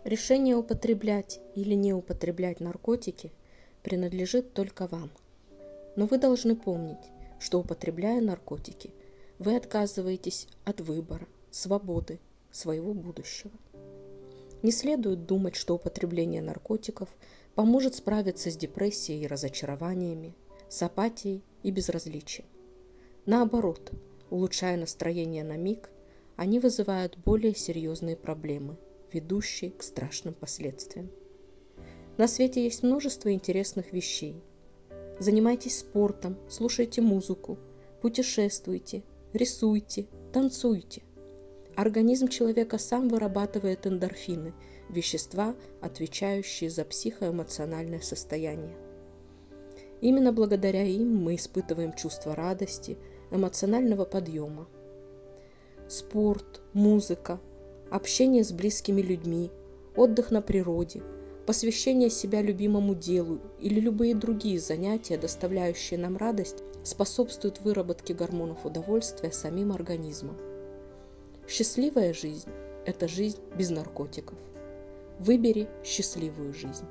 Решение употреблять или не употреблять наркотики принадлежит только вам. Но вы должны помнить, что, употребляя наркотики, вы отказываетесь от выбора, свободы, своего будущего. Не следует думать, что употребление наркотиков поможет справиться с депрессией и разочарованиями, с апатией и безразличием. Наоборот, улучшая настроение на миг, они вызывают более серьезные проблемы, ведущие к страшным последствиям. На свете есть множество интересных вещей. Занимайтесь спортом, слушайте музыку, путешествуйте, рисуйте, танцуйте. Организм человека сам вырабатывает эндорфины, вещества, отвечающие за психоэмоциональное состояние. Именно благодаря им мы испытываем чувство радости, эмоционального подъема. Спорт, музыка, общение с близкими людьми, отдых на природе, посвящение себя любимому делу или любые другие занятия, доставляющие нам радость, способствуют выработке гормонов удовольствия самим организмом. Счастливая жизнь – это жизнь без наркотиков. Выбери счастливую жизнь.